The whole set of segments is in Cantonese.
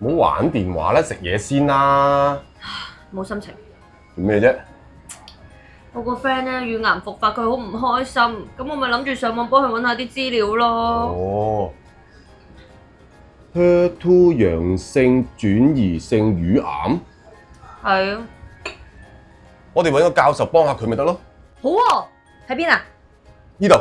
唔好玩電話啦，食嘢先啦。冇心情。做咩啫？我個 friend 咧乳癌復發，佢好唔開心，咁我咪諗住上網幫佢揾下啲資料咯。哦，HER2 陽性轉移性乳癌，係啊，我哋揾個教授幫下佢咪得咯。好喎，喺邊啊？呢度。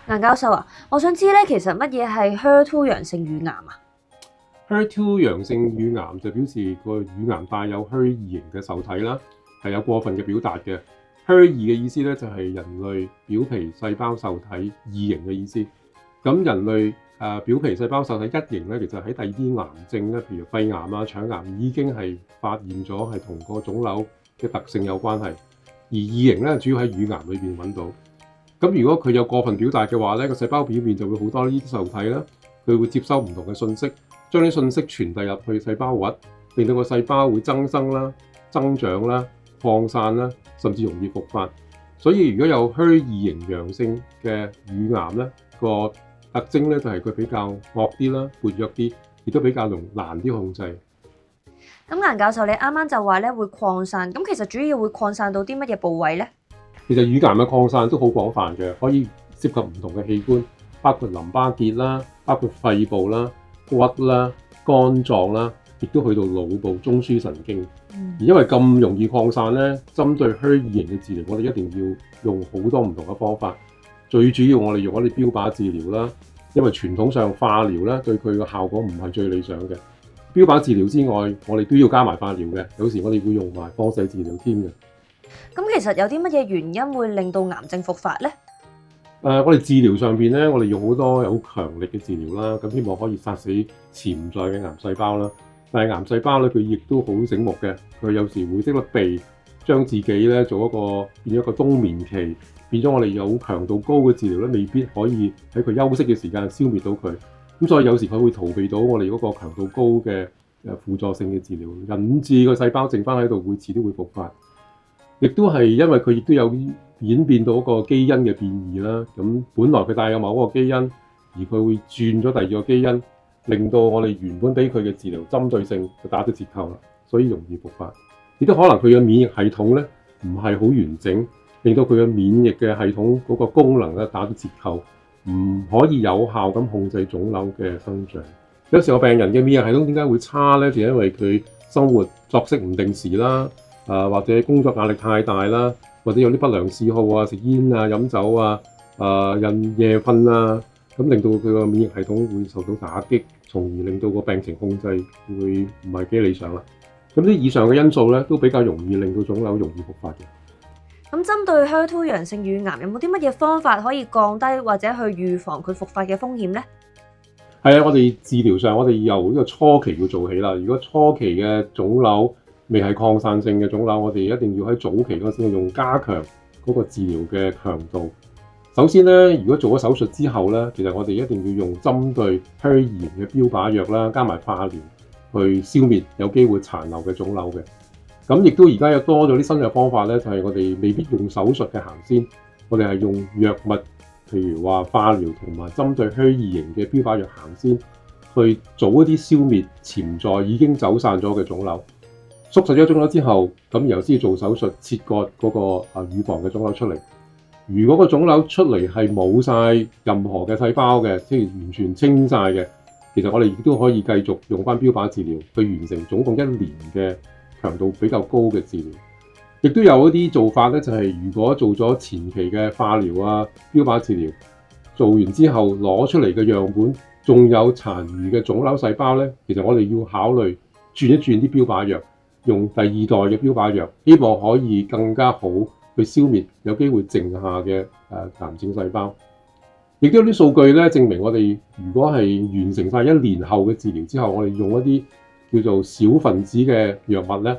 顏教授啊，我想知咧，其實乜嘢係 HER2 陽性乳癌啊？ HER2 陽性乳癌就表示個乳癌帶有 HER2 型嘅受體啦，係有過分嘅表達嘅。HER2 嘅意思咧就係人類表皮細胞受體二型嘅意思。咁人類表皮細胞受體一型咧，其實喺第二啲癌症咧，譬如肺癌啊、腸癌已經係發現咗係同個腫瘤嘅特性有關係。而二型咧主要喺乳癌裏邊揾到。咁如果佢有過分表達嘅話咧，個細胞表面就會好多呢啲受體啦，佢會接收唔同嘅信息，將啲信息傳遞入去細胞核，令到個細胞會增生啦、增長啦、擴散啦，甚至容易復發。所以如果有 HER2 型陽性嘅乳癌咧，個特徵咧就係佢比較惡啲啦、活躍啲，亦都比較難啲控制。咁顏教授，你啱啱就話咧會擴散，咁其實主要會擴散到啲乜嘢部位咧？其實乳癌嘅擴散都好廣泛嘅，可以涉及唔同嘅器官，包括淋巴結啦，包括肺部啦、骨啦、肝臟啦，亦都去到腦部、中樞神經。而因為咁容易擴散咧，針對 HER2 型嘅治療，我哋一定要用好多唔同嘅方法。最主要我哋用一啲標靶治療啦，因為傳統上化療咧對佢嘅效果唔係最理想嘅。標靶治療之外，我哋都要加埋化療嘅，有時我哋會用埋放射治療添嘅。咁其實有啲乜嘢原因會令到癌症復發咧？我哋治療上邊咧，我哋用好多有好強力嘅治療啦，咁希望可以殺死潛在嘅癌細胞啦。但係癌細胞咧，佢亦都好醒目嘅，佢有時會識得避，將自己咧做變咗一個冬眠期，變咗我哋有強度高嘅治療咧，未必可以喺佢休息嘅時間消滅到佢。咁所以有時佢會逃避到我哋嗰個強度高嘅輔助性嘅治療，引致個細胞剩翻喺度，會遲啲會復發。亦都係因為佢亦都有演變到一個基因嘅變異啦。咁本來佢帶有某一個基因，而佢會轉咗第二個基因，令到我哋原本俾佢嘅治療針對性就打咗折扣啦，所以容易復發。亦都可能佢嘅免疫系統咧唔係好完整，令到佢嘅免疫嘅系統嗰個功能咧打咗折扣，唔可以有效咁控制腫瘤嘅生長。有時候病人嘅免疫系統點解會差咧？就因為佢生活作息唔定時啦。或者工作壓力太大啦，或者有啲不良嗜好啊，食煙啊、飲酒啊、夜瞓啊，咁令到佢個免疫系統會受到打擊，從而令到個病情控制會唔係幾理想啦。咁啲以上嘅因素咧，都比較容易令到腫瘤容易復發嘅。咁針對 HER2 陽性乳癌，有冇啲乜嘢方法可以降低或者去預防佢復發嘅風險咧？係啊，我哋治療上，我哋由呢個初期要做起啦。如果初期嘅腫瘤未係擴散性嘅腫瘤，我哋一定要喺早期嗰陣用加強嗰個治療嘅強度。首先咧，如果做咗手術之後咧，其實我哋一定要用針對 HER2 型嘅標靶藥啦，加埋化療去消滅有機會殘留嘅腫瘤嘅。咁亦都而家有多咗啲新嘅方法咧，就係我哋未必用手術嘅行先，我哋係用藥物，譬如話化療同埋針對 HER2 型嘅標靶藥行先，去做一啲消滅潛在已經走散咗嘅腫瘤。縮細咗腫瘤之後，咁然後先做手術切割嗰個乳房嘅腫瘤出嚟。如果個腫瘤出嚟係冇晒任何嘅細胞嘅，即係完全清晒嘅，其實我哋亦都可以繼續用翻標靶治療去完成總共1年嘅強度比較高嘅治療。亦都有一啲做法咧，就係如果做咗前期嘅化療啊、標靶治療，做完之後攞出嚟嘅樣本仲有殘餘嘅腫瘤細胞咧，其實我哋要考慮轉一轉啲標靶藥。用第2代嘅標靶藥，希望可以更加好去去消滅有機會剩下嘅癌症細胞。亦都有啲數據咧證明，我哋如果係完成晒1年後嘅治療之後，我哋用一啲叫做小分子嘅藥物咧，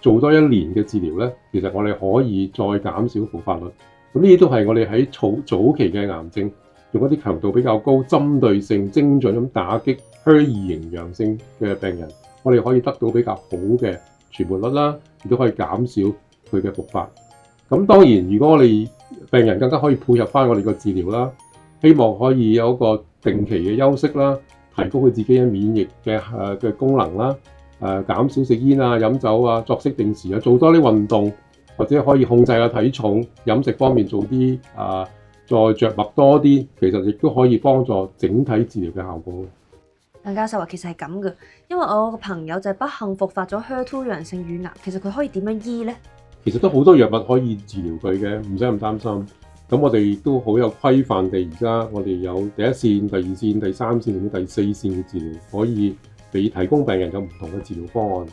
做多1年嘅治療咧，其實我哋可以再減少復發率。咁呢啲都係我哋喺早期嘅癌症，用一啲強度比較高、針對性、精準咁打擊 HER2 型陽性嘅病人，我哋可以得到比較好嘅存活率啦，亦都可以減少佢嘅復發。咁當然，如果我哋病人更加可以配合翻我哋個治療啦，希望可以有一個定期嘅休息啦，提高佢自己嘅免疫嘅功能啦，減少食煙啊、飲酒啊、作息定時啊，做多啲運動，或者可以控制下體重，飲食方面做啲再着墨多啲，其實亦都可以幫助整體治療嘅效果。鄧教授話其實係咁嘅，因為我個朋友就係不幸復發咗 HER2 陽性乳癌，其實佢可以點樣醫呢？其實都好多藥物可以治療佢嘅，唔使咁擔心。咁我哋亦都好有規範地，而家我哋有第一線、第二線、第三線同第四線嘅治療，可以俾提供病人有唔同嘅治療方案。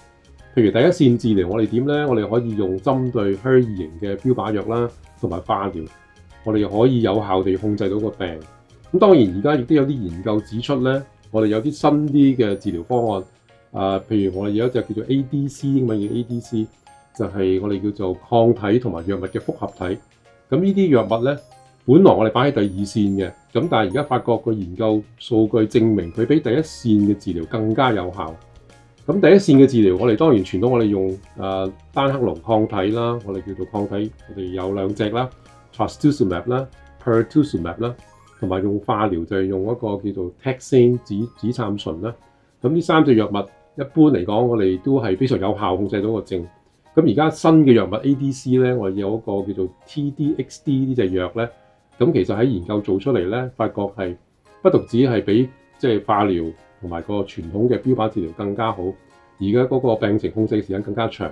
譬如第一線治療，我哋點呢？我哋可以用針對 HER2 型嘅標靶藥啦，同埋化療，我哋可以有效地控制到個病。咁當然而家亦都有啲研究指出呢，我哋有啲新啲嘅治療方案。譬如我哋有一隻叫做 ADC， 英文叫 ADC， 就係我哋叫做抗體同埋藥物嘅複合體。咁呢啲藥物咧，本來我哋擺喺第二線嘅，咁但係而家發覺個研究數據證明佢比第一線嘅治療更加有效。咁第一線嘅治療，我哋當然傳統我哋用單克隆抗體啦，我哋叫做抗體，我哋有2隻啦 Trastuzumab 啦 Pertuzumab 啦，同埋用化療就係用一個叫做 Taxane 紫杉醇啦。咁呢3隻藥物一般嚟講，我哋都係非常有效控制到個症。咁而家新嘅藥物 ADC 咧，我哋有一個叫做 TDXD 呢隻藥咧，咁其實喺研究做出嚟咧，發覺係不獨止係比化療同埋個傳統嘅標靶治療更加好，而家嗰個病情控制時間更加長，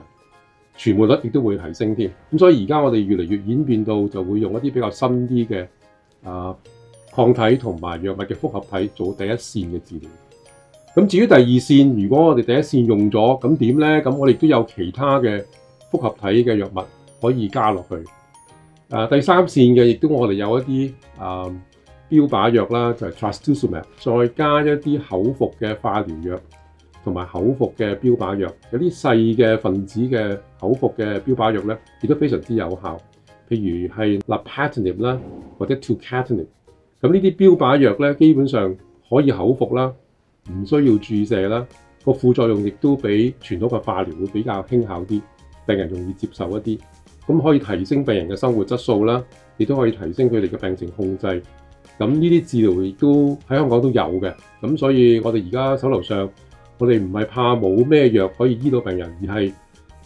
存活率亦都會提升添。咁所以而家我哋越嚟越演變到就會用一啲比較新啲嘅抗體同埋藥物嘅複合體做第一線嘅治療。咁至於第二線，如果我哋第一線用咗，咁點呢？咁我哋都有其他嘅複合體嘅藥物可以加落去。第三線嘅亦都我哋有一啲標靶藥啦，就係 Trastuzumab， 再加一啲口服嘅化療藥同埋口服嘅標靶藥。有啲細嘅分子嘅口服嘅標靶藥咧，亦都非常之有效。譬如係 Lapatinib 啦，或者 Tucatinib。咁呢啲標靶藥咧，基本上可以口服啦。唔需要注射啦，個副作用亦都比傳統嘅化療會比較輕巧啲，病人容易接受一啲，咁可以提升病人嘅生活質素啦，亦都可以提升佢哋嘅病情控制。咁呢啲治療亦都喺香港都有嘅，咁所以我哋而家手頭上，我哋唔係怕冇咩藥可以醫到病人，而係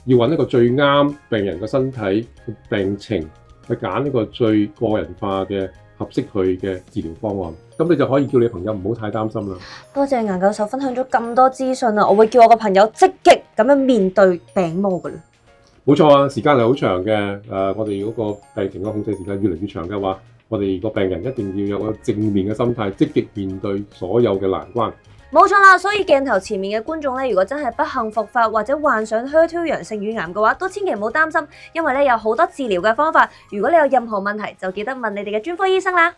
要揾一個最啱病人嘅身體病情，去揀一個最個人化嘅合適佢嘅治療方案。咁你就可以叫你朋友唔好太擔心啦。多謝顏教授分享咗咁多資訊啊！我會叫我個朋友積極咁樣面對病魔噶啦。冇錯啊，時間係好長嘅。我哋嗰個病情嘅控制時間越嚟越長嘅話，我哋個病人一定要有個正面嘅心態，積極面對所有嘅難關。冇錯啦，所以鏡頭前面嘅觀眾咧，如果真係不幸復發或者患上 HER2 陽性乳癌嘅話，都千祈唔好擔心，因為咧有好多治療嘅方法。如果你有任何問題，就記得問你哋嘅專科醫生啦。